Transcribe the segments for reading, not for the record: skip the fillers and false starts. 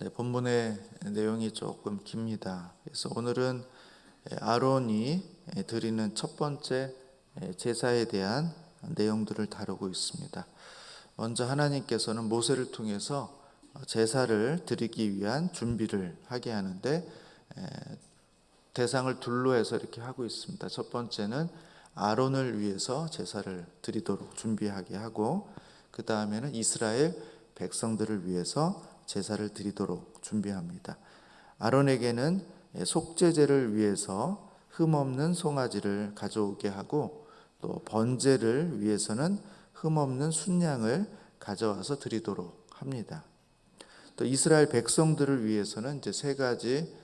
네, 본문의 내용이 조금 깁니다. 그래서 오늘은 아론이 드리는 첫 번째 제사에 대한 내용들을 다루고 있습니다. 먼저 하나님께서는 모세를 통해서 제사를 드리기 위한 준비를 하게 하는데 대상을 둘로 해서 이렇게 하고 있습니다. 첫 번째는 아론을 위해서 제사를 드리도록 준비하게 하고, 그 다음에는 이스라엘 백성들을 위해서 제사를 드리도록 준비합니다. 아론에게는 속죄제를 위해서 흠없는 송아지를 가져오게 하고, 또 번제를 위해서는 흠없는 순양을 가져와서 드리도록 합니다. 또 이스라엘 백성들을 위해서는 이제 세 가지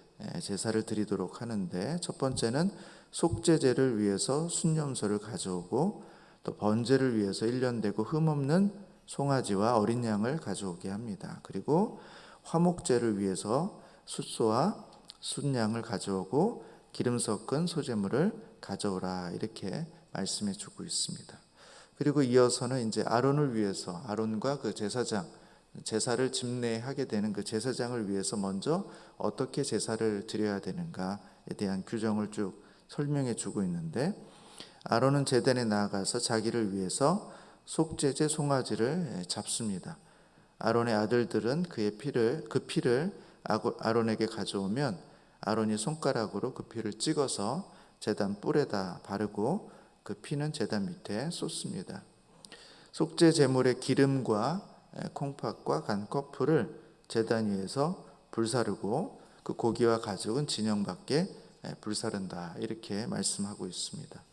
제사를 드리도록 하는데, 첫 번째는 속죄제를 위해서 순염소를 가져오고, 또 번제를 위해서 1년 되고 흠없는 송아지와 어린 양을 가져오게 합니다. 그리고 화목제를 위해서 숫소와 순양을 가져오고 기름 섞은 소제물을 가져오라, 이렇게 말씀해 주고 있습니다. 그리고 이어서는 이제 아론을 위해서, 아론과 그 제사장, 제사를 집례하게 되는 그 제사장을 위해서 먼저 어떻게 제사를 드려야 되는가에 대한 규정을 쭉 설명해 주고 있는데, 아론은 제단에 나아가서 자기를 위해서 속죄제 송아지를 잡습니다. 아론의 아들들은 그 피를 아론에게 가져오면 아론이 손가락으로 그 피를 찍어서 제단 뿔에다 바르고 그 피는 제단 밑에 쏟습니다. 속죄 제물의 기름과 콩팥과 간꺼풀을 제단 위에서 불사르고 그 고기와 가죽은 진영 밖에 불사른다, 이렇게 말씀하고 있습니다.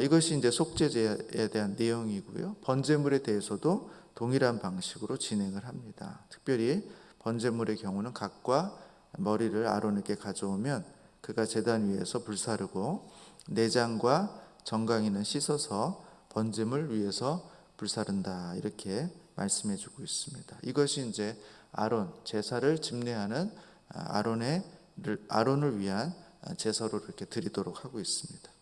이것이 이제 속죄제에 대한 내용이고요. 번제물에 대해서도 동일한 방식으로 진행을 합니다. 특별히 번제물의 경우는 각과 머리를 아론에게 가져오면 그가 제단 위에서 불사르고 내장과 정강이는 씻어서 번제물 위에서 불사른다, 이렇게 말씀해 주고 있습니다. 이것이 이제 아론, 제사를 집례하는 아론을 위한 제사로 이렇게 드리도록 하고 있습니다.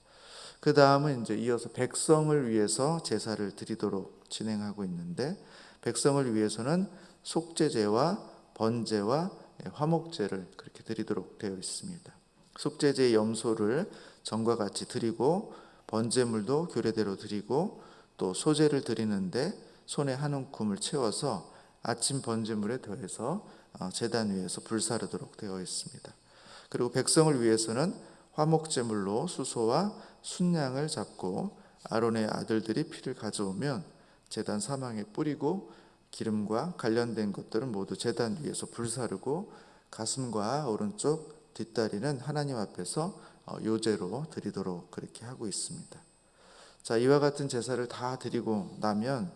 그 다음은 이제 이어서 백성을 위해서 제사를 드리도록 진행하고 있는데, 백성을 위해서는 속죄제와 번제와 화목제를 그렇게 드리도록 되어 있습니다. 속죄제의 염소를 전과 같이 드리고, 번제물도 규례대로 드리고, 또 소제를 드리는데 손에 한 움큼을 채워서 아침 번제물에 더해서 제단 위에서 불사르도록 되어 있습니다. 그리고 백성을 위해서는 화목제물로 수소와 순양을 잡고 아론의 아들들이 피를 가져오면 제단 사방에 뿌리고 기름과 관련된 것들은 모두 제단 위에서 불사르고 가슴과 오른쪽 뒷다리는 하나님 앞에서 요제로 드리도록 그렇게 하고 있습니다. 자, 이와 같은 제사를 다 드리고 나면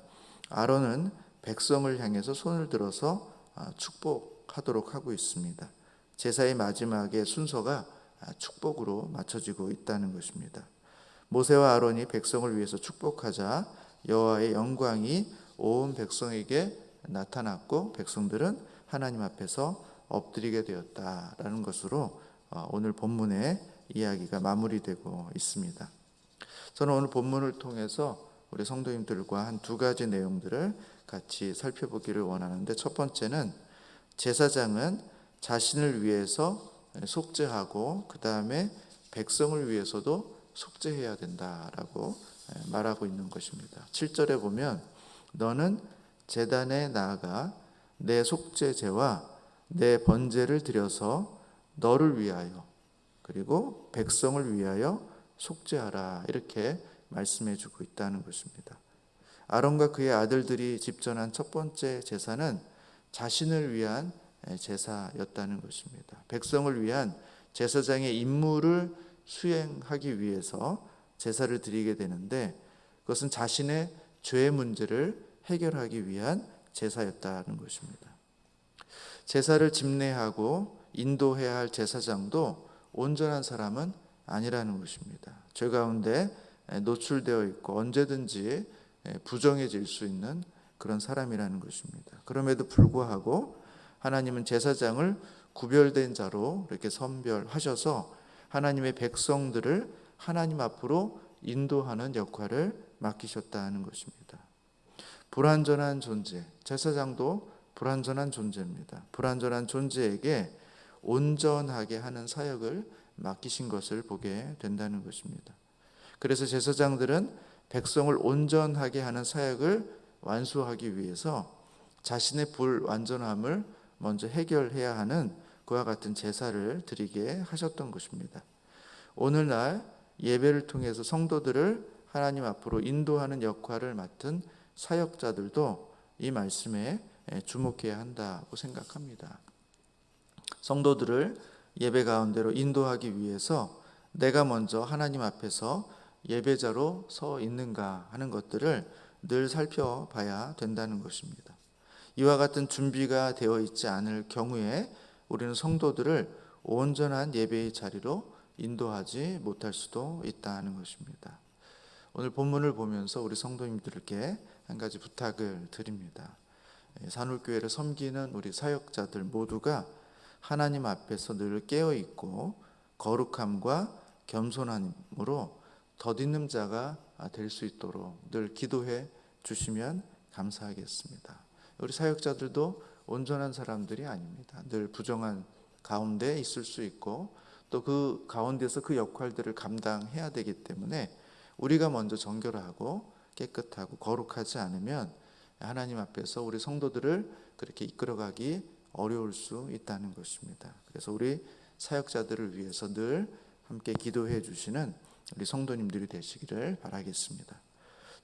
아론은 백성을 향해서 손을 들어서 축복하도록 하고 있습니다. 제사의 마지막에 순서가 축복으로 맞춰지고 있다는 것입니다. 모세와 아론이 백성을 위해서 축복하자 여호와의 영광이 온 백성에게 나타났고 백성들은 하나님 앞에서 엎드리게 되었다라는 것으로 오늘 본문의 이야기가 마무리되고 있습니다. 저는 오늘 본문을 통해서 우리 성도님들과 한 두 가지 내용들을 같이 살펴보기를 원하는데, 첫 번째는 제사장은 자신을 위해서 속죄하고 그 다음에 백성을 위해서도 속죄해야 된다라고 말하고 있는 것입니다. 7절에 보면 너는 제단에 나아가 내 속죄제와 내 번제를 드려서 너를 위하여 그리고 백성을 위하여 속죄하라, 이렇게 말씀해 주고 있다는 것입니다. 아론과 그의 아들들이 집전한 첫 번째 제사는 자신을 위한 제사였다는 것입니다. 백성을 위한 제사장의 임무를 수행하기 위해서 제사를 드리게 되는데, 그것은 자신의 죄의 문제를 해결하기 위한 제사였다는 것입니다. 제사를 집례하고 인도해야 할 제사장도 온전한 사람은 아니라는 것입니다. 죄 가운데 노출되어 있고 언제든지 부정해질 수 있는 그런 사람이라는 것입니다. 그럼에도 불구하고 하나님은 제사장을 구별된 자로 이렇게 선별하셔서 하나님의 백성들을 하나님 앞으로 인도하는 역할을 맡기셨다는 것입니다. 불완전한 존재, 제사장도 불완전한 존재입니다. 불완전한 존재에게 온전하게 하는 사역을 맡기신 것을 보게 된다는 것입니다. 그래서 제사장들은 백성을 온전하게 하는 사역을 완수하기 위해서 자신의 불완전함을 먼저 해결해야 하는 그와 같은 제사를 드리게 하셨던 것입니다. 오늘날 예배를 통해서 성도들을 하나님 앞으로 인도하는 역할을 맡은 사역자들도 이 말씀에 주목해야 한다고 생각합니다. 성도들을 예배 가운데로 인도하기 위해서 내가 먼저 하나님 앞에서 예배자로 서 있는가 하는 것들을 늘 살펴봐야 된다는 것입니다. 이와 같은 준비가 되어 있지 않을 경우에 우리는 성도들을 온전한 예배의 자리로 인도하지 못할 수도 있다는 것입니다. 오늘 본문을 보면서 우리 성도님들께 한 가지 부탁을 드립니다. 산울교회를 섬기는 우리 사역자들 모두가 하나님 앞에서 늘 깨어있고 거룩함과 겸손함으로 덧있는 자가 될 수 있도록 늘 기도해 주시면 감사하겠습니다. 우리 사역자들도 온전한 사람들이 아닙니다. 늘 부정한 가운데 있을 수 있고 또 그 가운데서 그 역할들을 감당해야 되기 때문에 우리가 먼저 정결하고 깨끗하고 거룩하지 않으면 하나님 앞에서 우리 성도들을 그렇게 이끌어가기 어려울 수 있다는 것입니다. 그래서 우리 사역자들을 위해서 늘 함께 기도해 주시는 우리 성도님들이 되시기를 바라겠습니다.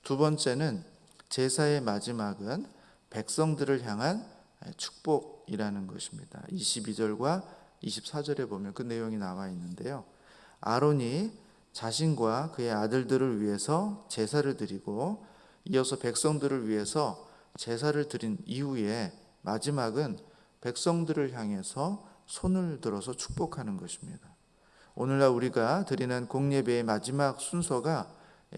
두 번째는 제사의 마지막은 백성들을 향한 축복이라는 것입니다. 22절과 24절에 보면 그 내용이 나와 있는데요. 아론이 자신과 그의 아들들을 위해서 제사를 드리고 이어서 백성들을 위해서 제사를 드린 이후에 마지막은 백성들을 향해서 손을 들어서 축복하는 것입니다. 오늘날 우리가 드리는 공예배의 마지막 순서가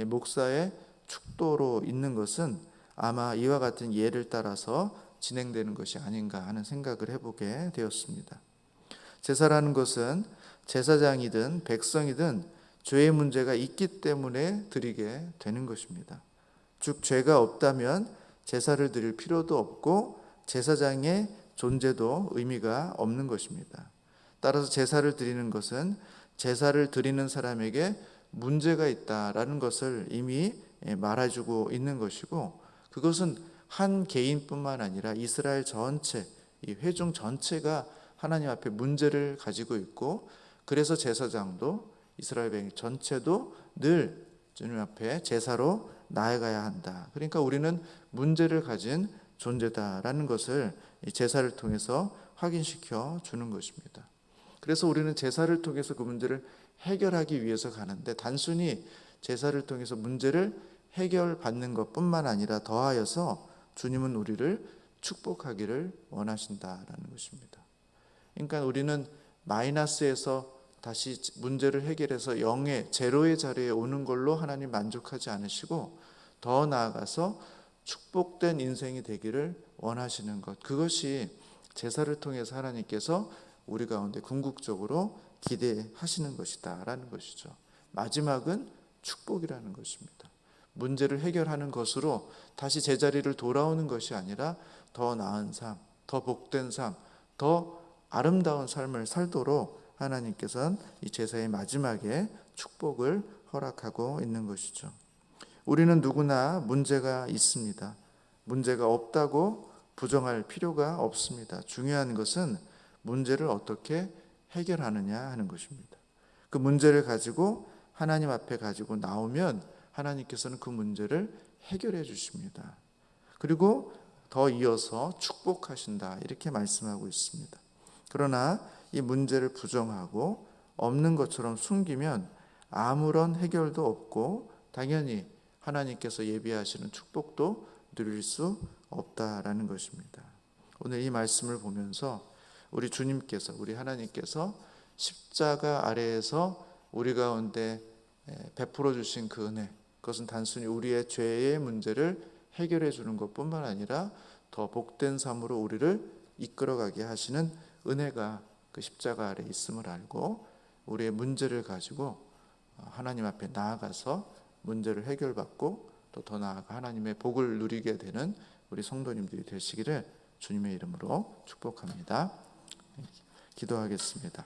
목사의 축도로 있는 것은 아마 이와 같은 예를 따라서 진행되는 것이 아닌가 하는 생각을 해보게 되었습니다. 제사라는 것은 제사장이든 백성이든 죄의 문제가 있기 때문에 드리게 되는 것입니다. 즉 죄가 없다면 제사를 드릴 필요도 없고 제사장의 존재도 의미가 없는 것입니다. 따라서 제사를 드리는 것은 제사를 드리는 사람에게 문제가 있다라는 것을 이미 말해주고 있는 것이고 그것은 한 개인뿐만 아니라 이스라엘 전체, 이 회중 전체가 하나님 앞에 문제를 가지고 있고 그래서 제사장도 이스라엘 백성 전체도 늘 주님 앞에 제사로 나아가야 한다. 그러니까 우리는 문제를 가진 존재다라는 것을 제사를 통해서 확인시켜 주는 것입니다. 그래서 우리는 제사를 통해서 그 문제를 해결하기 위해서 가는데 단순히 제사를 통해서 문제를 해결받는 것뿐만 아니라 더하여서 주님은 우리를 축복하기를 원하신다라는 것입니다. 그러니까 우리는 마이너스에서 다시 문제를 해결해서 영의 제로의 자리에 오는 걸로 하나님 만족하지 않으시고 더 나아가서 축복된 인생이 되기를 원하시는 것, 그것이 제사를 통해서 하나님께서 우리 가운데 궁극적으로 기대하시는 것이다라는 것이죠. 마지막은 축복이라는 것입니다. 문제를 해결하는 것으로 다시 제자리를 돌아오는 것이 아니라 더 나은 삶, 더 복된 삶, 더 아름다운 삶을 살도록 하나님께서는 이 제사의 마지막에 축복을 허락하고 있는 것이죠. 우리는 누구나 문제가 있습니다. 문제가 없다고 부정할 필요가 없습니다. 중요한 것은 문제를 어떻게 해결하느냐 하는 것입니다. 그 문제를 가지고 하나님 앞에 가지고 나오면 하나님께서는 그 문제를 해결해 주십니다. 그리고 더 이어서 축복하신다 이렇게 말씀하고 있습니다. 그러나 이 문제를 부정하고 없는 것처럼 숨기면 아무런 해결도 없고 당연히 하나님께서 예비하시는 축복도 누릴 수 없다라는 것입니다. 오늘 이 말씀을 보면서 우리 주님께서, 우리 하나님께서 십자가 아래에서 우리 가운데 베풀어 주신 그 은혜, 그것은 단순히 우리의 죄의 문제를 해결해 주는 것뿐만 아니라 더 복된 삶으로 우리를 이끌어가게 하시는 은혜가 그 십자가 아래 있음을 알고 우리의 문제를 가지고 하나님 앞에 나아가서 문제를 해결받고 또 더 나아가 하나님의 복을 누리게 되는 우리 성도님들이 되시기를 주님의 이름으로 축복합니다. 기도하겠습니다.